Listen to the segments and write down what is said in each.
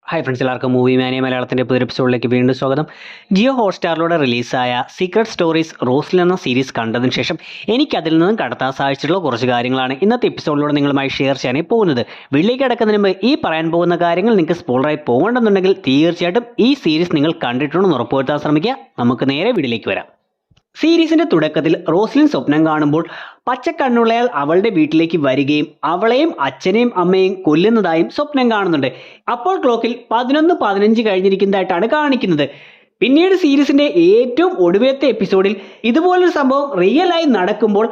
Hi friends, എല്ലാവർക്കും movie മാനിയ മലയാളത്തിൻ്റെ പുതിയ എപ്പിസോഡിലേക്ക് വീണ്ടും സ്വാഗതം. ജിയോ ഹോട്ട്സ്റ്റാറിലൂടെ റിലീസായ സീക്രട്ട് സ്റ്റോറീസ് റോസ്ലിൻ എന്ന സീരീസ് കണ്ടതിന് ശേഷം എനിക്കതിൽ നിന്നും കടത്താൻ സാധിച്ചിട്ടുള്ള കുറച്ച് കാര്യങ്ങളാണ് ഇന്നത്തെ എപ്പിസോഡിലൂടെ നിങ്ങളുമായി ഷെയർ ചെയ്യാനായി പോകുന്നത്. വീട്ടിലേക്ക് കിടക്കുന്നതിന് മുമ്പ് ഈ പറയാൻ പോകുന്ന കാര്യങ്ങൾ നിങ്ങൾക്ക് സ്പോയിലറായി പോകണമെന്നുണ്ടെങ്കിൽ തീർച്ചയായിട്ടും ഈ സീരീസ് നിങ്ങൾ കണ്ടിട്ടുണ്ടെന്ന് ഉറപ്പുവരുത്താൻ ശ്രമിക്കുക. നമുക്ക് നേരെ വീട്ടിലേക്ക് വരാം. സീരീസിന്റെ തുടക്കത്തിൽ റോസ്ലിൻ സ്വപ്നം കാണുമ്പോൾ പച്ചക്കണ്ണുള്ളയാൾ അവളുടെ വീട്ടിലേക്ക് വരികയും അവളെയും അച്ഛനെയും അമ്മയെയും കൊല്ലുന്നതായും സ്വപ്നം കാണുന്നുണ്ട്. അപ്പോൾ ക്ലോക്കിൽ 11:15 കഴിഞ്ഞിരിക്കുന്നതായിട്ടാണ് കാണിക്കുന്നത്. പിന്നീട് സീരീസിന്റെ ഏറ്റവും ഒടുവിലത്തെ എപ്പിസോഡിൽ ഇതുപോലൊരു സംഭവം റിയലായി നടക്കുമ്പോൾ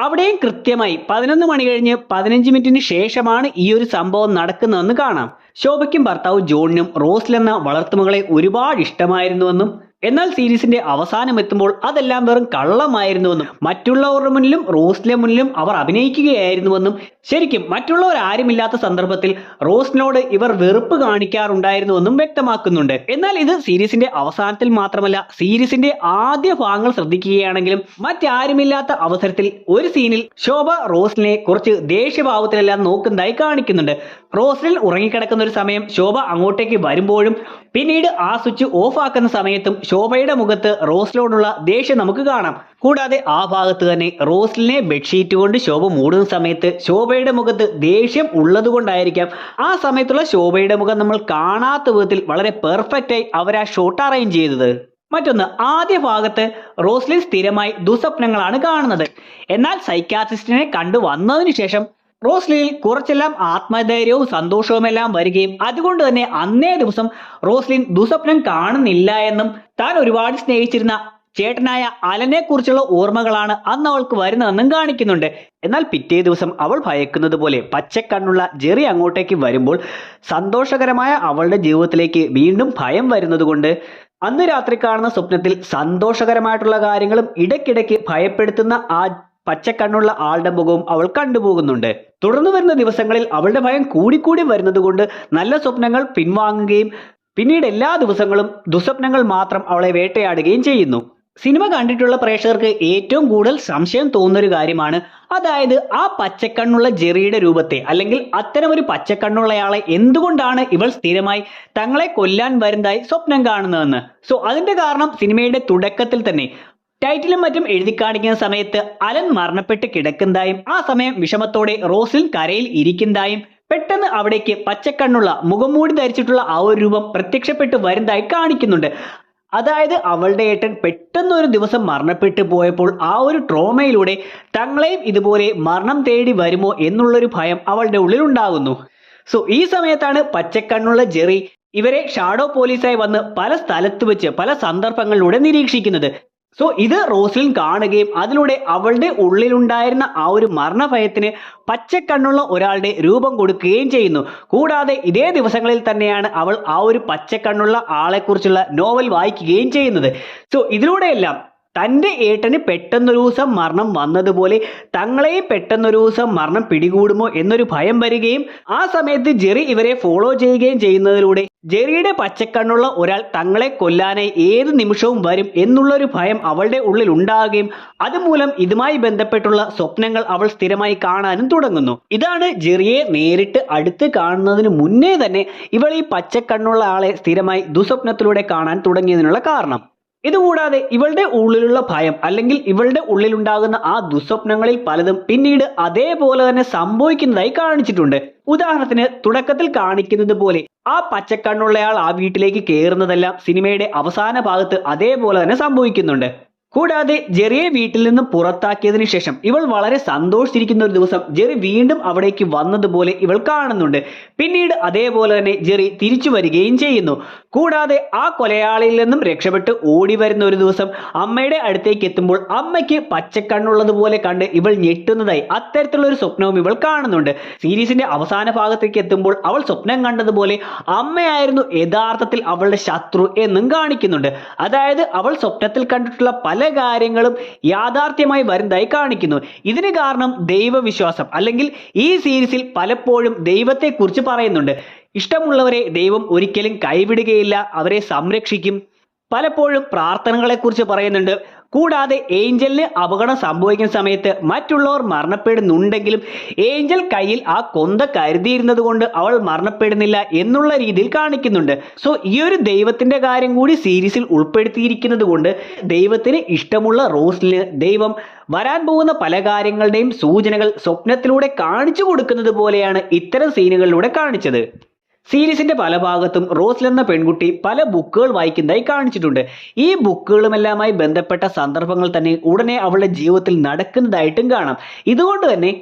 അവിടെയും കൃത്യമായി 11 മണി കഴിഞ്ഞ് 15 മിനിറ്റിന് ശേഷമാണ് ഈ ഒരു സംഭവം നടക്കുന്നതെന്ന് കാണാം. ശോഭയ്ക്കും ഭർത്താവ് ജോണിനും റോസ്ലിൻ എന്ന വളർത്തുമകളെ ഒരുപാട് ഇഷ്ടമായിരുന്നുവെന്നും എന്നാൽ സീരീസിന്റെ അവസാനം എത്തുമ്പോൾ അതെല്ലാം വെറും കള്ളമായിരുന്നുവെന്നും മറ്റുള്ളവരുടെ മുന്നിലും റോസ്ലിന്റെ മുന്നിലും അവർ അഭിനയിക്കുകയായിരുന്നുവെന്നും ശരിക്കും മറ്റുള്ളവർ ആരുമില്ലാത്ത സന്ദർഭത്തിൽ റോസ്ലിനോട് ഇവർ വെറുപ്പ് കാണിക്കാറുണ്ടായിരുന്നുവെന്നും വ്യക്തമാക്കുന്നുണ്ട്. എന്നാൽ ഇത് സീരീസിന്റെ അവസാനത്തിൽ മാത്രമല്ല, സീരീസിന്റെ ആദ്യ ഭാഗങ്ങൾ ശ്രദ്ധിക്കുകയാണെങ്കിലും മറ്റാരുമില്ലാത്ത അവസരത്തിൽ ഒരു സീനിൽ ശോഭ റോസ്ലിനെ കുറച്ച് ദേഷ്യഭാവത്തിലെല്ലാം നോക്കുന്നതായി കാണിക്കുന്നുണ്ട്. റോസ്ലിൻ ഉറങ്ങിക്കിടക്കുന്ന ഒരു സമയം ശോഭ അങ്ങോട്ടേക്ക് വരുമ്പോഴും പിന്നീട് ആ സ്വിച്ച് ഓഫ് ആക്കുന്ന സമയത്തും ശോഭയുടെ മുഖത്ത് റോസ്ലിനോടുള്ള ദേഷ്യം നമുക്ക് കാണാം. കൂടാതെ ആ ഭാഗത്ത് തന്നെ റോസ്ലിനെ ബെഡ്ഷീറ്റ് കൊണ്ട് ശോഭ മൂടുന്ന സമയത്ത് ശോഭയുടെ മുഖത്ത് ദേഷ്യം ഉള്ളത് കൊണ്ടായിരിക്കാം ആ സമയത്തുള്ള ശോഭയുടെ മുഖം നമ്മൾ കാണാത്ത വിധത്തിൽ വളരെ പെർഫെക്റ്റ് ആയി അവർ ആ ഷോട്ട് അറേഞ്ച് ചെയ്തത്. മറ്റൊന്ന്, ആദ്യ ഭാഗത്ത് റോസ്ലിൻ സ്ഥിരമായി ദുസ്വപ്നങ്ങളാണ് കാണുന്നത്. എന്നാൽ സൈക്കാട്രിസ്റ്റിനെ കണ്ടു വന്നതിന് ശേഷം റോസ്ലിനിൽ കുറച്ചെല്ലാം ആത്മധൈര്യവും സന്തോഷവുമെല്ലാം വരികയും അതുകൊണ്ട് തന്നെ അന്നേ ദിവസം റോസ്ലിൻ ദുസ്വപ്നം കാണുന്നില്ല എന്നും താൻ ഒരുപാട് സ്നേഹിച്ചിരുന്ന ചേട്ടനായ അലനെ കുറിച്ചുള്ള ഓർമ്മകളാണ് അന്ന് അവൾക്ക് വരുന്നതെന്നും കാണിക്കുന്നുണ്ട്. എന്നാൽ പിറ്റേ ദിവസം അവൾ ഭയക്കുന്നത് പോലെ പച്ചക്കണ്ണുള്ള ജെറി അങ്ങോട്ടേക്ക് വരുമ്പോൾ സന്തോഷകരമായ അവളുടെ ജീവിതത്തിലേക്ക് വീണ്ടും ഭയം വരുന്നത് കൊണ്ട് അന്ന് രാത്രി കാണുന്ന സ്വപ്നത്തിൽ സന്തോഷകരമായിട്ടുള്ള കാര്യങ്ങളും ഇടയ്ക്കിടയ്ക്ക് ഭയപ്പെടുത്തുന്ന ആ പച്ചക്കണ്ണുള്ള ആളുടെ മുഖവും അവൾ കണ്ടുപോകുന്നുണ്ട്. തുടർന്ന് വരുന്ന ദിവസങ്ങളിൽ അവളുടെ ഭയം കൂടിക്കൂടി വരുന്നത് കൊണ്ട് നല്ല സ്വപ്നങ്ങൾ പിൻവാങ്ങുകയും പിന്നീട് എല്ലാ ദിവസങ്ങളും ദുസ്വപ്നങ്ങൾ മാത്രം അവളെ വേട്ടയാടുകയും ചെയ്യുന്നു. സിനിമ കണ്ടിട്ടുള്ള പ്രേക്ഷകർക്ക് ഏറ്റവും കൂടുതൽ സംശയം തോന്നുന്നൊരു കാര്യമാണ്, അതായത് ആ പച്ചക്കണ്ണുള്ള ജെറിയുടെ രൂപത്തെ അല്ലെങ്കിൽ അത്തരമൊരു പച്ചക്കണ്ണുള്ളയാളെ എന്തുകൊണ്ടാണ് ഇവൾ സ്ഥിരമായി തങ്ങളെ കൊല്ലാൻ വരുന്നതായി സ്വപ്നം കാണുന്നതെന്ന്. അതിന്റെ കാരണം സിനിമയുടെ തുടക്കത്തിൽ തന്നെ ടൈറ്റിലും മറ്റും എഴുതി കാണിക്കുന്ന സമയത്ത് അലൻ മരണപ്പെട്ട് കിടക്കുന്നതായും ആ സമയം വിഷമത്തോടെ റോസ്ലിൻ കരയിൽ ഇരിക്കുന്നതായും പെട്ടെന്ന് അവിടേക്ക് പച്ചക്കണ്ണുള്ള മുഖംമൂടി ധരിച്ചിട്ടുള്ള ആ ഒരു രൂപം പ്രത്യക്ഷപ്പെട്ട് വരുന്നതായി കാണിക്കുന്നുണ്ട്. അതായത് അവളുടെ ഏട്ടൻ പെട്ടെന്ന് ഒരു ദിവസം മരണപ്പെട്ടു പോയപ്പോൾ ആ ഒരു ട്രോമയിലൂടെ തങ്ങളെയും ഇതുപോലെ മരണം തേടി വരുമോ എന്നുള്ളൊരു ഭയം അവളുടെ ഉള്ളിൽ ഉണ്ടാകുന്നു. ഈ സമയത്താണ് പച്ചക്കണ്ണുള്ള ജെറി ഇവരെ ഷാഡോ പോലീസായി വന്ന് പല സ്ഥലത്ത് വെച്ച് പല സന്ദർഭങ്ങളിലൂടെ നിരീക്ഷിക്കുന്നത്. ഇത് റോസ്ലിൻ കാണുകയും അതിലൂടെ അവളുടെ ഉള്ളിലുണ്ടായിരുന്ന ആ ഒരു മരണഭയത്തിന് പച്ചക്കണ്ണുള്ള ഒരാളുടെ രൂപം കൊടുക്കുകയും ചെയ്യുന്നു. കൂടാതെ ഇതേ ദിവസങ്ങളിൽ തന്നെയാണ് അവൾ ആ ഒരു പച്ചക്കണ്ണുള്ള ആളെക്കുറിച്ചുള്ള നോവൽ വായിക്കുകയും ചെയ്യുന്നത്. ഇതിലൂടെയെല്ലാം തൻ്റെ ഏട്ടന് പെട്ടെന്നൊരു ദിവസം മരണം വന്നതുപോലെ തങ്ങളെയും പെട്ടെന്നൊരു ദിവസം മരണം പിടികൂടുമോ എന്നൊരു ഭയം വരികയും ആ സമയത്ത് ജെറി ഇവരെ ഫോളോ ചെയ്യുകയും ചെയ്യുന്നതിലൂടെ ജെറിയുടെ പച്ചക്കണ്ണുള്ള ഒരാൾ തങ്ങളെ കൊല്ലാനായി ഏത് നിമിഷവും വരും എന്നുള്ളൊരു ഭയം അവളുടെ ഉള്ളിൽ ഉണ്ടാകുകയും അതുമൂലം ഇതുമായി ബന്ധപ്പെട്ടുള്ള സ്വപ്നങ്ങൾ അവൾ സ്ഥിരമായി കാണാനും തുടങ്ങുന്നു. ഇതാണ് ജെറിയെ നേരിട്ട് അടുത്ത് കാണുന്നതിന് മുന്നേ തന്നെ ഇവൾ ഈ പച്ചക്കണ്ണുള്ള ആളെ സ്ഥിരമായി ദുസ്വപ്നത്തിലൂടെ കാണാൻ തുടങ്ങിയതിനുള്ള കാരണം. ഇതുകൂടാതെ ഇവളുടെ ഉള്ളിലുള്ള ഭയം അല്ലെങ്കിൽ ഇവളുടെ ഉള്ളിലുണ്ടാകുന്ന ആ ദുസ്വപ്നങ്ങളിൽ പലതും പിന്നീട് അതേപോലെ തന്നെ സംഭവിക്കുന്നതായി കാണിച്ചിട്ടുണ്ട്. ഉദാഹരണത്തിന് തുടക്കത്തിൽ കാണിക്കുന്നത് പോലെ ആ പച്ചക്കണ്ണുള്ളയാൾ ആ വീട്ടിലേക്ക് കയറുന്നതെല്ലാം സിനിമയുടെ അവസാന ഭാഗത്ത് അതേപോലെ തന്നെ സംഭവിക്കുന്നുണ്ട്. കൂടാതെ ജെറിയെ വീട്ടിൽ നിന്ന് പുറത്താക്കിയതിനു ശേഷം ഇവൾ വളരെ സന്തോഷിച്ചിരിക്കുന്ന ഒരു ദിവസം ജെറി വീണ്ടും അവിടേക്ക് വന്നതുപോലെ ഇവൾ കാണുന്നുണ്ട്. പിന്നീട് അതേപോലെ തന്നെ ജെറി തിരിച്ചു വരികയും ചെയ്യുന്നു. കൂടാതെ ആ കൊലയാളിയിൽ നിന്നും രക്ഷപ്പെട്ട് ഓടി വരുന്ന ഒരു ദിവസം അമ്മയുടെ അടുത്തേക്ക് എത്തുമ്പോൾ അമ്മയ്ക്ക് പച്ചക്കണ്ണുള്ളതുപോലെ കണ്ട് ഇവൾ ഞെട്ടുന്നതായി അത്തരത്തിലുള്ള ഒരു സ്വപ്നവും ഇവൾ കാണുന്നുണ്ട്. സീരീസിന്റെ അവസാന ഭാഗത്തേക്ക് എത്തുമ്പോൾ അവൾ സ്വപ്നം കണ്ടതുപോലെ അമ്മയായിരുന്നു യഥാർത്ഥത്തിൽ അവളുടെ ശത്രു എന്നും കാണിക്കുന്നുണ്ട്. അതായത് അവൾ സ്വപ്നത്തിൽ കണ്ടിട്ടുള്ള പല കാര്യങ്ങളും യാഥാർത്ഥ്യമായി വരുന്നതായി കാണിക്കുന്നു. ഇതിന് കാരണം ദൈവവിശ്വാസം അല്ലെങ്കിൽ ഈ സീരീസിൽ പലപ്പോഴും ദൈവത്തെ കുറിച്ച് പറയുന്നുണ്ട്. ഇഷ്ടമുള്ളവരെ ദൈവം ഒരിക്കലും കൈവിടുകയില്ല, അവരെ സംരക്ഷിക്കും. പലപ്പോഴും പ്രാർത്ഥനകളെ കുറിച്ച് പറയുന്നുണ്ട്. കൂടാതെ ഏഞ്ചലിന് അപകടം സംഭവിക്കുന്ന സമയത്ത് മറ്റുള്ളവർ മരണപ്പെടുന്നുണ്ടെങ്കിലും ഏഞ്ചൽ കയ്യിൽ ആ കൊന്ത കരുതിയിരുന്നത് കൊണ്ട് അവൾ മരണപ്പെടുന്നില്ല എന്നുള്ള രീതിയിൽ കാണിക്കുന്നുണ്ട്. സോ ഈ ഒരു ദൈവത്തിന്റെ കാര്യം കൂടി സീരീസിൽ ഉൾപ്പെടുത്തിയിരിക്കുന്നത് കൊണ്ട് ദൈവത്തിന് ഇഷ്ടമുള്ള റോസ്ലിന് ദൈവം വരാൻ പോകുന്ന പല കാര്യങ്ങളുടെയും സൂചനകൾ സ്വപ്നത്തിലൂടെ കാണിച്ചു കൊടുക്കുന്നത് പോലെയാണ് ഇത്തരം സീനുകളിലൂടെ കാണിച്ചത്. സീരീസിന്റെ പല ഭാഗത്തും റോസ്ൽ എന്ന പെൺകുട്ടി പല ബുക്കുകൾ വായിക്കുന്നതായി കാണിച്ചിട്ടുണ്ട്. ഈ ബുക്കുകളുമെല്ലാമായി ബന്ധപ്പെട്ട സന്ദർഭങ്ങൾ തന്നെ ഉടനെ അവളുടെ ജീവിതത്തിൽ നടക്കുന്നതായിട്ടും കാണാം. ഇതുകൊണ്ട് തന്നെ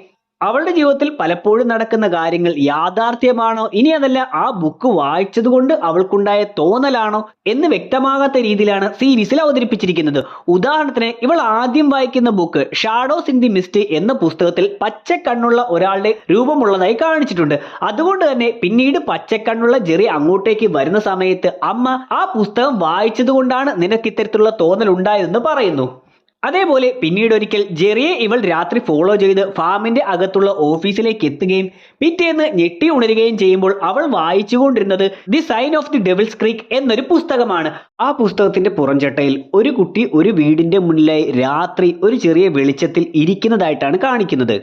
അവളുടെ ജീവിതത്തിൽ പലപ്പോഴും നടക്കുന്ന കാര്യങ്ങൾ യാഥാർത്ഥ്യമാണോ, ഇനി അതല്ല ആ ബുക്ക് വായിച്ചത് കൊണ്ട് അവൾക്കുണ്ടായ തോന്നലാണോ എന്ന് വ്യക്തമാകാത്ത രീതിയിലാണ് സീരീസിൽ അവതരിപ്പിച്ചിരിക്കുന്നത്. ഉദാഹരണത്തിന് ഇവൾ ആദ്യം വായിക്കുന്ന book shadows in the mist എന്ന പുസ്തകത്തിൽ പച്ചക്കണ്ണുള്ള ഒരാളുടെ രൂപമുള്ളതായി കാണിച്ചിട്ടുണ്ട്. അതുകൊണ്ട് തന്നെ പിന്നീട് പച്ചക്കണ്ണുള്ള ജെറി അങ്ങോട്ടേക്ക് വരുന്ന സമയത്ത് അമ്മ ആ പുസ്തകം വായിച്ചത് കൊണ്ടാണ് നിനക്ക് ഇത്തരത്തിലുള്ള തോന്നൽ ഉണ്ടായതെന്ന് പറയുന്നു. അതേപോലെ പിന്നീട് ഒരിക്കൽ ജെറിയെ ഇവൾ രാത്രി ഫോളോ ചെയ്ത് ഫാമിന്റെ അകത്തുള്ള ഓഫീസിലേക്ക് എത്തുകയും പിറ്റേന്ന് ഞെട്ടി ഉണരുകയും ചെയ്യുമ്പോൾ അവൾ വായിച്ചുകൊണ്ടിരുന്നത് The Sign of the Devil's Creek എന്നൊരു പുസ്തകമാണ്. ആ പുസ്തകത്തിന്റെ പുറംചട്ടയിൽ ഒരു കുട്ടി ഒരു വീടിന്റെ മുന്നിലായി രാത്രി ഒരു ചെറിയ വെളിച്ചത്തിൽ ഇരിക്കുന്നതായിട്ടാണ് കാണിക്കുന്നത്.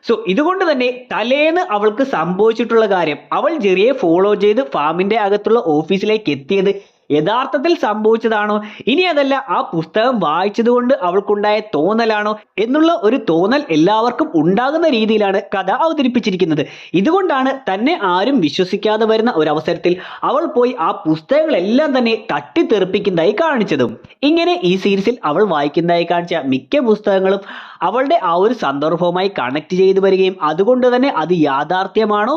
സോ ഇതുകൊണ്ട് തന്നെ തലേന്ന് അവൾക്ക് സംഭവിച്ചിട്ടുള്ള കാര്യം, അവൾ ജെറിയെ ഫോളോ ചെയ്ത് ഫാമിന്റെ അകത്തുള്ള ഓഫീസിലേക്ക് എത്തിയത് യഥാർത്ഥത്തിൽ സംഭവിച്ചതാണോ, ഇനി അതല്ല ആ പുസ്തകം വായിച്ചതുകൊണ്ട് അവൾക്കുണ്ടായ തോന്നലാണോ എന്നുള്ള ഒരു തോന്നൽ എല്ലാവർക്കും ഉണ്ടാകുന്ന രീതിയിലാണ് കഥ അവതരിപ്പിച്ചിരിക്കുന്നത്. ഇതുകൊണ്ടാണ് തന്നെ ആരും വിശ്വസിക്കാതെ വരുന്ന ഒരു അവസരത്തിൽ അവൾ പോയി ആ പുസ്തകങ്ങളെല്ലാം തന്നെ തട്ടിത്തെറിപ്പിക്കുന്നതായി കാണിച്ചതും. ഇങ്ങനെ ഈ സീരീസിൽ അവൾ വായിക്കുന്നതായി കാണിച്ച മിക്ക പുസ്തകങ്ങളും അവളുടെ ആ ഒരു സന്ദർഭവുമായി കണക്ട് ചെയ്തു വരികയും അതുകൊണ്ട് തന്നെ അത് യാഥാർത്ഥ്യമാണോ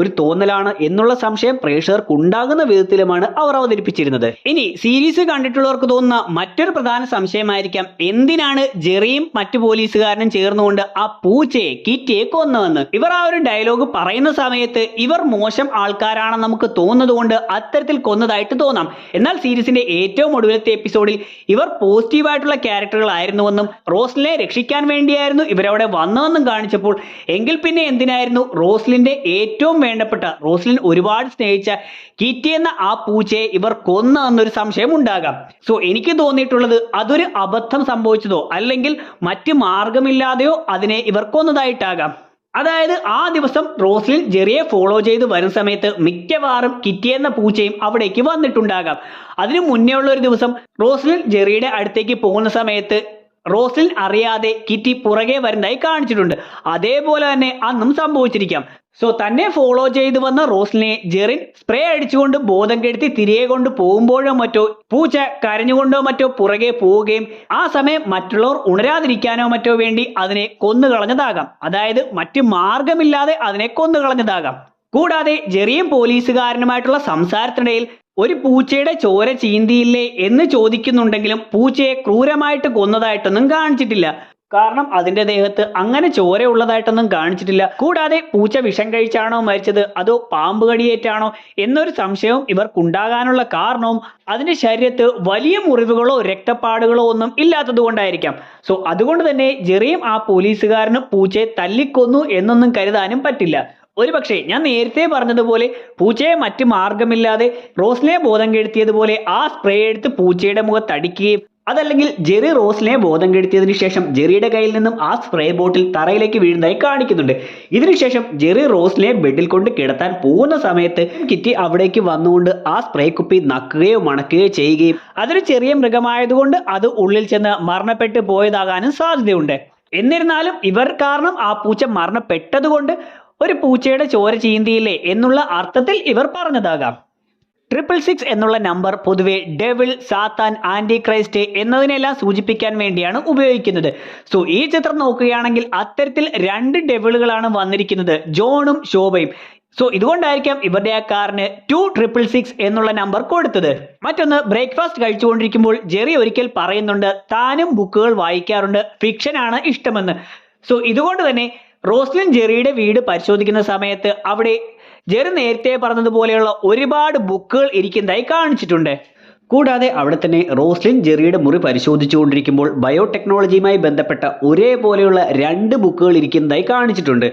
ഒരു തോന്നലാണ് എന്നുള്ള സംശയം പ്രേക്ഷകർക്ക് ഉണ്ടാകുന്ന വിധത്തിലുമാണ് അവർ അവതരിപ്പിച്ചിരുന്നത്. ഇനി സീരീസ് കണ്ടിട്ടുള്ളവർക്ക് തോന്നുന്ന മറ്റൊരു പ്രധാന സംശയമായിരിക്കാം, എന്തിനാണ് ജെറിയും മറ്റു പോലീസുകാരനും ചേർന്നുകൊണ്ട് ആ പൂച്ചയെ കിറ്റിയെ കൊന്നതെന്ന്. ഇവർ ആ ഒരു ഡയലോഗ് പറയുന്ന സമയത്ത് ഇവർ മോശം ആൾക്കാരാണെന്ന് നമുക്ക് തോന്നുന്നത് കൊണ്ട് അത്തരത്തിൽ കൊന്നതായിട്ട് തോന്നാം. എന്നാൽ സീരീസിന്റെ ഏറ്റവും ഒടുവിലത്തെ എപ്പിസോഡിൽ ഇവർ പോസിറ്റീവായിട്ടുള്ള ക്യാരക്ടറുകളായിരുന്നുവെന്നും റോസ്ലിനെ രക്ഷിക്കാൻ വേണ്ടിയായിരുന്നു ഇവരവിടെ വന്നതെന്നും കാണിച്ചപ്പോൾ എങ്കിൽ പിന്നെ എന്തിനായിരുന്നു റോസ്ലിന്റെ ഏറ്റവും വേണ്ടപ്പെട്ട, റോസ്ലിൻ ഒരുപാട് സ്നേഹിച്ച കിറ്റി എന്ന ആ പൂച്ചയെ ഇവർ കൊന്നതെന്നൊരു സംശയം ഉണ്ടാകാം. സോ എനിക്ക് തോന്നിയിട്ടുള്ളത് അതൊരു അബദ്ധം സംഭവിച്ചതോ അല്ലെങ്കിൽ മറ്റ് മാർഗമില്ലാതെയോ അതിനെ ഇവർ കൊന്നതായിട്ടാകാം. അതായത് ആ ദിവസം റോസ്ലിൻ ജെറിയെ ഫോളോ ചെയ്ത് വരുന്ന സമയത്ത് മിക്കവാറും കിറ്റി എന്ന പൂച്ചയും അവിടേക്ക് വന്നിട്ടുണ്ടാകാം. അതിനു മുന്നേ ഉള്ള ഒരു ദിവസം റോസ്ലിൻ ജെറിയുടെ അടുത്തേക്ക് പോകുന്ന സമയത്ത് റോസ്ലിൻ അറിയാതെ കിറ്റി പുറകെ വരുന്നതായി കാണിച്ചിട്ടുണ്ട്. അതേപോലെ തന്നെ അന്നും സംഭവിച്ചിരിക്കാം. സോ തന്നെ ഫോളോ ചെയ്ത് വന്ന റോസ്ലിനെ ജെറിൻ സ്പ്രേ അടിച്ചുകൊണ്ട് ബോധം കെടുത്തി തിരികെ കൊണ്ട് പോകുമ്പോഴോ മറ്റോ പൂച്ച കരഞ്ഞുകൊണ്ടോ മറ്റോ പുറകെ പോവുകയും ആ സമയം മറ്റുള്ളവർ ഉണരാതിരിക്കാനോ മറ്റോ വേണ്ടി അതിനെ കൊന്നുകളഞ്ഞതാകാം. അതായത് മറ്റു മാർഗമില്ലാതെ അതിനെ കൊന്നുകളഞ്ഞതാകാം. കൂടാതെ ജെറിയും പോലീസുകാരനുമായിട്ടുള്ള സംസാരത്തിനിടയിൽ ഒരു പൂച്ചയുടെ ചോര ചീന്തിയില്ലേ എന്ന് ചോദിക്കുന്നുണ്ടെങ്കിലും പൂച്ചയെ ക്രൂരമായിട്ട് കൊന്നതായിട്ടൊന്നും കാണിച്ചിട്ടില്ല. കാരണം അതിന്റെ ദേഹത്ത് അങ്ങനെ ചോര ഉള്ളതായിട്ടൊന്നും കാണിച്ചിട്ടില്ല. കൂടാതെ പൂച്ച വിഷം കഴിച്ചാണോ മരിച്ചത് അതോ പാമ്പ് കടിയേറ്റാണോ എന്നൊരു സംശയവും ഇവർക്കുണ്ടാകാനുള്ള കാരണവും അതിന്റെ ശരീരത്ത് വലിയ മുറിവുകളോ രക്തപ്പാടുകളോ ഒന്നും ഇല്ലാത്തത് കൊണ്ടായിരിക്കാം. സോ അതുകൊണ്ട് തന്നെ ജെറിയും ആ പോലീസുകാരനും പൂച്ചയെ തല്ലിക്കൊന്നു എന്നൊന്നും കരുതാനും പറ്റില്ല. ഒരുപക്ഷെ ഞാൻ നേരത്തെ പറഞ്ഞതുപോലെ പൂച്ചയെ മറ്റു മാർഗമില്ലാതെ റോസ്ലിനെ ബോധം കെടുത്തിയതുപോലെ ആ സ്പ്രേ എടുത്ത് പൂച്ചയുടെ മുഖത്ത് അടിക്കുകയും അതല്ലെങ്കിൽ ജെറി റോസ്ലിനെ ബോധം കെടുത്തിയതിനു ശേഷം ജെറിയുടെ കയ്യിൽ നിന്നും ആ സ്പ്രേ ബോട്ടിൽ തറയിലേക്ക് വീഴുന്നതായി കാണിക്കുന്നുണ്ട്. ഇതിനുശേഷം ജെറി റോസ്ലിനെ ബെഡിൽ കൊണ്ട് കിടത്താൻ പോകുന്ന സമയത്ത് കിറ്റി അവിടേക്ക് വന്നുകൊണ്ട് ആ സ്പ്രേ കുപ്പി നക്കുകയോ മണക്കുകയോ ചെയ്യുകയും അതൊരു ചെറിയ മൃഗമായതുകൊണ്ട് അത് ഉള്ളിൽ ചെന്ന് മരണപ്പെട്ടു പോയതാകാനും സാധ്യതയുണ്ട്. എന്നിരുന്നാലും ഇവർ കാരണം ആ പൂച്ച മരണപ്പെട്ടതുകൊണ്ട് ഒരു പൂച്ചയുടെ ചോര ചീന്തിയില്ലേ എന്നുള്ള അർത്ഥത്തിൽ ഇവർ പറഞ്ഞതാകാം. 666 എന്നുള്ള നമ്പർ പൊതുവെ ഡെവിൾ, സാത്താൻ, ആന്റി ക്രൈസ്റ്റ് എന്നതിനെല്ലാം സൂചിപ്പിക്കാൻ വേണ്ടിയാണ് ഉപയോഗിക്കുന്നത്. സോ ഈ ചിത്രം നോക്കുകയാണെങ്കിൽ അത്തരത്തിൽ 2 ഡെവിളുകളാണ് വന്നിരിക്കുന്നത്, ജോണും ശോഭയും. സോ ഇതുകൊണ്ടായിരിക്കാം ഇവരുടെ ആ കാറിന് 2666 എന്നുള്ള നമ്പർ കൊടുത്തത്. മറ്റൊന്ന്, ബ്രേക്ക്ഫാസ്റ്റ് കഴിച്ചുകൊണ്ടിരിക്കുമ്പോൾ ജെറി ഒരിക്കൽ പറയുന്നുണ്ട് താനും ബുക്കുകൾ വായിക്കാറുണ്ട്, ഫിക്ഷൻ ആണ് ഇഷ്ടമെന്ന്. സോ ഇതുകൊണ്ട് തന്നെ റോസ്ലിൻ ജെറിയുടെ വീട് പരിശോധിക്കുന്ന സമയത്ത് അവിടെ ജെറി നേരത്തെ പറഞ്ഞതുപോലെയുള്ള ഒരുപാട് ബുക്കുകൾ ഇരിക്കുന്നതായി കാണിച്ചിട്ടുണ്ട്. കൂടാതെ അവിടെ തന്നെ റോസ്ലിൻ ജെറിയുടെ മുറി പരിശോധിച്ചുകൊണ്ടിരിക്കുമ്പോൾ ബയോടെക്നോളജിയുമായി ബന്ധപ്പെട്ട ഒരേപോലെയുള്ള 2 ബുക്കുകൾ ഇരിക്കുന്നതായി കാണിച്ചിട്ടുണ്ട്.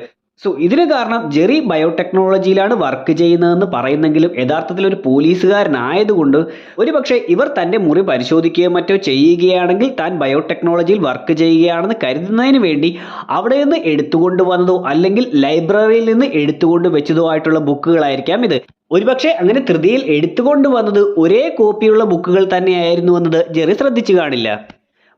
ഇതിന് കാരണം ജെറി ബയോടെക്നോളജിയിലാണ് വർക്ക് ചെയ്യുന്നതെന്ന് പറയുന്നെങ്കിലും യഥാർത്ഥത്തിൽ ഒരു പോലീസുകാരനായതുകൊണ്ട് ഒരുപക്ഷെ ഇവർ തൻ്റെ മുറി പരിശോധിക്കുകയോ മറ്റോ ചെയ്യുകയാണെങ്കിൽ താൻ ബയോടെക്നോളജിയിൽ വർക്ക് ചെയ്യുകയാണെന്ന് കരുതുന്നതിന് വേണ്ടി അവിടെ നിന്ന് എടുത്തുകൊണ്ട് വന്നതോ അല്ലെങ്കിൽ ലൈബ്രറിയിൽ നിന്ന് എടുത്തുകൊണ്ട് വെച്ചതോ ആയിട്ടുള്ള ബുക്കുകളായിരിക്കാം ഇത്. ഒരുപക്ഷെ അങ്ങനെ ധൃതിയിൽ എടുത്തുകൊണ്ട് വന്നത് ഒരേ കോപ്പിയുള്ള ബുക്കുകൾ തന്നെയായിരുന്നു എന്നത് ജെറി ശ്രദ്ധിച്ചു കാണില്ല.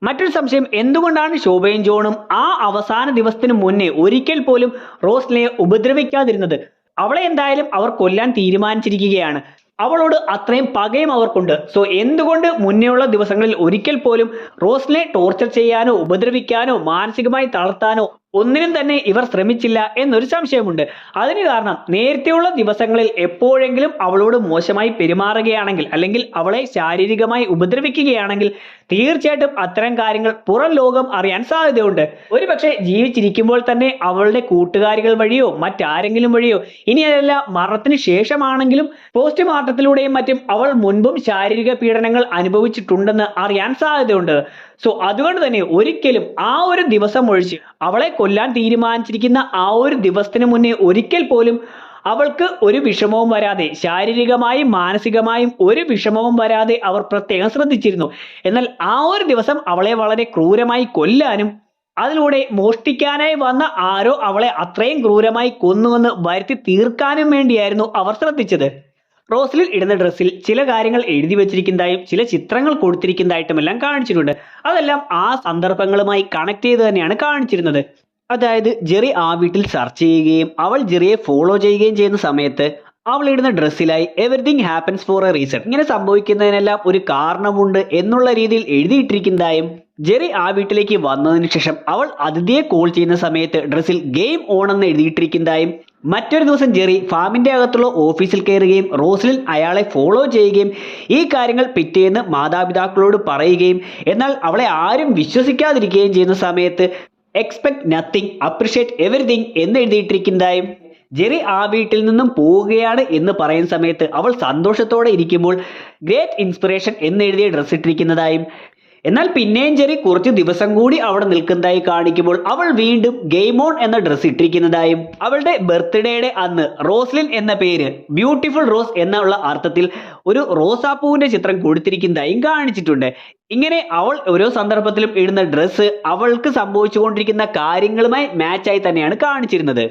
മറ്റൊരു സംശയം, എന്തുകൊണ്ടാണ് ശോഭയും ജോണും ആ അവസാന ദിവസത്തിന് മുന്നേ ഒരിക്കൽ പോലും റോസ്ലിനെ ഉപദ്രവിക്കാതിരുന്നത്? അവളെ എന്തായാലും അവർ കൊല്ലാൻ തീരുമാനിച്ചിരിക്കുകയാണ്. അവളോട് അത്രയും പകയും അവർക്കുണ്ട്. എന്തുകൊണ്ട് മുന്നേയുള്ള ദിവസങ്ങളിൽ ഒരിക്കൽ പോലും റോസ്ലിനെ ടോർച്ചർ ചെയ്യാനോ ഉപദ്രവിക്കാനോ മാനസികമായി തളർത്താനോ ഒന്നിനും തന്നെ ഇവർ ശ്രമിച്ചില്ല എന്നൊരു സംശയമുണ്ട്. അതിന് കാരണം നേരത്തെയുള്ള ദിവസങ്ങളിൽ എപ്പോഴെങ്കിലും അവളോട് മോശമായി പെരുമാറുകയാണെങ്കിൽ അല്ലെങ്കിൽ അവളെ ശാരീരികമായി ഉപദ്രവിക്കുകയാണെങ്കിൽ തീർച്ചയായിട്ടും അത്തരം കാര്യങ്ങൾ പുറം ലോകം അറിയാൻ സാധ്യതയുണ്ട്. ഒരുപക്ഷെ ജീവിച്ചിരിക്കുമ്പോൾ തന്നെ അവളുടെ കൂട്ടുകാരികൾ വഴിയോ മറ്റാരെങ്കിലും വഴിയോ, ഇനി അതല്ല മരണത്തിന് ശേഷമാണെങ്കിലും പോസ്റ്റ്മോർട്ടത്തിലൂടെയും മറ്റും അവൾ മുൻപും ശാരീരിക പീഡനങ്ങൾ അനുഭവിച്ചിട്ടുണ്ടെന്ന് അറിയാൻ സാധ്യതയുണ്ട്. അതുകൊണ്ട് തന്നെ ഒരിക്കലും ആ ഒരു ദിവസം ഒഴിച്ച് അവളെ കൊല്ലാൻ തീരുമാനിച്ചിരിക്കുന്ന ആ ഒരു ദിവസത്തിന് മുന്നേ ഒരിക്കൽ പോലും അവൾക്ക് ഒരു വിഷമവും വരാതെ, ശാരീരികമായും മാനസികമായും ഒരു വിഷമവും വരാതെ അവർ പ്രത്യേകം ശ്രദ്ധിച്ചിരുന്നു. എന്നാൽ ആ ഒരു ദിവസം അവളെ വളരെ ക്രൂരമായി കൊല്ലാനും അതിലൂടെ മോഷ്ടിക്കാനായി വന്ന ആരോ അവളെ അത്രയും ക്രൂരമായി കൊന്നുവെന്ന് വരുത്തി തീർക്കാനും വേണ്ടിയായിരുന്നു അവർ ശ്രദ്ധിച്ചത്. റോസ്ലിൻ ഇടുന്ന ഡ്രസ്സിൽ ചില കാര്യങ്ങൾ എഴുതി വെച്ചിരിക്കുന്നതായും ചില ചിത്രങ്ങൾ കൊടുത്തിരിക്കുന്നതായിട്ടുമെല്ലാം കാണിച്ചിട്ടുണ്ട്. അതെല്ലാം ആ സന്ദർഭങ്ങളുമായി കണക്ട് ചെയ്ത് തന്നെയാണ് കാണിച്ചിരുന്നത്. അതായത് ജെറി ആ വീട്ടിൽ സെർച്ച് ചെയ്യുകയും അവൾ ജെറിയെ ഫോളോ ചെയ്യുകയും ചെയ്യുന്ന സമയത്ത് അവൾ ഇടുന്ന ഡ്രസ്സിലായി everything happens for a reason, ഇങ്ങനെ സംഭവിക്കുന്നതിനെല്ലാം ഒരു കാരണമുണ്ട് എന്നുള്ള രീതിയിൽ എഴുതിയിട്ടിരിക്കുന്നതായും ജെറി ആ വീട്ടിലേക്ക് വന്നതിന് ശേഷം അവൾ അതിഥിയെ കോൾ ചെയ്യുന്ന സമയത്ത് ഡ്രസ്സിൽ ഗെയിം ഓൺ എന്ന് എഴുതിയിട്ടിരിക്കുന്നതായും മറ്റൊരു ദിവസം ജെറി ഫാമിന്റെ അകത്തുള്ള ഓഫീസിൽ കയറുകയും റോസ്ലിൻ അയാളെ ഫോളോ ചെയ്യുകയും ഈ കാര്യങ്ങൾ പിറ്റേന്ന് മാതാപിതാക്കളോട് പറയുകയും എന്നാൽ അവളെ ആരും വിശ്വസിക്കാതിരിക്കുകയും ചെയ്യുന്ന സമയത്ത് എക്സ്പെക്ട് നത്തിങ് അപ്രിഷിയേറ്റ് എവറിത്തിങ് എന്ന് എഴുതിയിട്ടിരിക്കുന്നതായും ജെറി ആ വീട്ടിൽ നിന്നും പോവുകയാണ് എന്ന് പറയുന്ന സമയത്ത് അവൾ സന്തോഷത്തോടെ ഇരിക്കുമ്പോൾ ഗ്രേറ്റ് ഇൻസ്പിറേഷൻ എന്ന് എഴുതിയ ഡ്രസ്സ് ഇട്ടിരിക്കുന്നതായും എന്നാൽ പിന്നെയും ജെറി കുറച്ച് ദിവസം കൂടി അവിടെ നിൽക്കുന്നതായി കാണിക്കുമ്പോൾ അവൾ വീണ്ടും ഗെയിം ഓൺ എന്ന ഡ്രസ്സ് ഇട്ടിരിക്കുന്നതായും അവളുടെ ബർത്ത്ഡേയുടെ അന്ന് റോസ്ലിൻ എന്ന പേര് ബ്യൂട്ടിഫുൾ റോസ് എന്നുള്ള അർത്ഥത്തിൽ ഒരു റോസാപ്പൂവിന്റെ ചിത്രം കൊടുത്തിരിക്കുന്നതായും കാണിച്ചിട്ടുണ്ട്. ഇങ്ങനെ അവൾ ഓരോ സന്ദർഭത്തിലും ഇടുന്ന ഡ്രസ്സ് അവൾക്ക് സംഭവിച്ചുകൊണ്ടിരിക്കുന്ന കാര്യങ്ങളുമായി മാച്ചായി തന്നെയാണ് കാണിച്ചിരുന്നത്.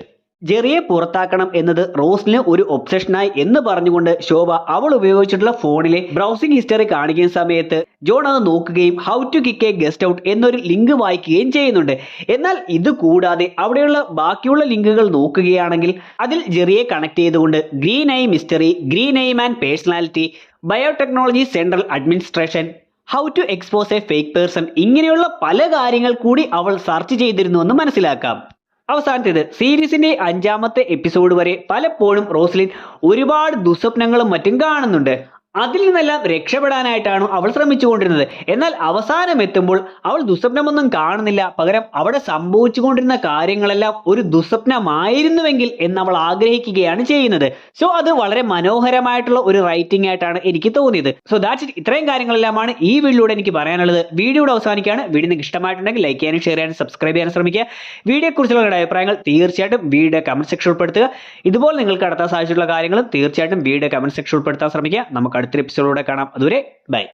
ജെറിയെ പുറത്താക്കണം എന്നത് റോസ്ലിന് ഒരു ഒബ്സഷനായി എന്ന് പറഞ്ഞുകൊണ്ട് ശോഭ അവൾ ഉപയോഗിച്ചിട്ടുള്ള ഫോണിലെ ബ്രൗസിംഗ് ഹിസ്റ്ററി കാണിക്കുന്ന സമയത്ത് ജോൺ അത് നോക്കുകയും how to kick a guest out എന്നൊരു ലിങ്ക് വായിക്കുകയും ചെയ്യുന്നുണ്ട്. എന്നാൽ ഇത് കൂടാതെ അവിടെയുള്ള ബാക്കിയുള്ള ലിങ്കുകൾ നോക്കുകയാണെങ്കിൽ അതിൽ ജെറിയെ കണക്ട് ചെയ്തുകൊണ്ട് green eye mystery, green eye man personality, biotechnology central administration, how to expose a fake person, ഇങ്ങനെയുള്ള പല കാര്യങ്ങൾ കൂടി അവൾ സെർച്ച് ചെയ്തിരുന്നുവെന്ന് മനസ്സിലാക്കാം. അവസാനത്തേത്, സീരീസിന്റെ 5ാമത്തെ എപ്പിസോഡ് വരെ പലപ്പോഴും റോസ്ലിൻ ഒരുപാട് ദുസ്വപ്നങ്ങളും മറ്റും കാണുന്നുണ്ട്. അതിൽ നിന്നെല്ലാം രക്ഷപ്പെടാനായിട്ടാണ് അവൾ ശ്രമിച്ചുകൊണ്ടിരുന്നത്. എന്നാൽ അവസാനം എത്തുമ്പോൾ അവൾ ദുസ്വപ്നമൊന്നും കാണുന്നില്ല, പകരം അവിടെ സംഭവിച്ചുകൊണ്ടിരുന്ന കാര്യങ്ങളെല്ലാം ഒരു ദുസ്വപ്നമായിരുന്നുവെങ്കിൽ എന്ന് അവൾ ആഗ്രഹിക്കുകയാണ് ചെയ്യുന്നത്. അത് വളരെ മനോഹരമായിട്ടുള്ള ഒരു റൈറ്റിംഗ് ആയിട്ടാണ് എനിക്ക് തോന്നിയത്. That's it. ഇത്രയും കാര്യങ്ങളെല്ലാമാണ് ഈ വീഡിയോയിലൂടെ എനിക്ക് പറയാനുള്ളത്. വീഡിയോയുടെ അവസാനിക്കുകയാണ്. വീഡിയോ നിങ്ങൾക്ക് ഇഷ്ടമായിട്ടുണ്ടെങ്കിൽ ലൈക്ക് ചെയ്യാനും ഷെയർ ചെയ്യാനും സബ്സ്ക്രൈബ് ചെയ്യാനും ശ്രമിക്കുക. വീഡിയോയെക്കുറിച്ചുള്ള നിങ്ങളുടെ അഭിപ്രായങ്ങൾ തീർച്ചയായിട്ടും വീഡിയോ കമന്റ് സെക്ഷൻ ഉൾപ്പെടുത്തുക. ഇതുപോലെ നിങ്ങൾക്ക് നടത്താൻ സാധിച്ചിട്ടുള്ള കാര്യങ്ങളും തീർച്ചയായിട്ടും വീഡിയോ കമന്റ് സെക്ഷൻ ഉൾപ്പെടുത്താൻ ശ്രമിക്കുക. നമുക്ക് അടുത്ത എപ്പിസോഡിലൂടെ കാണാം. അതുവരെ ബൈ.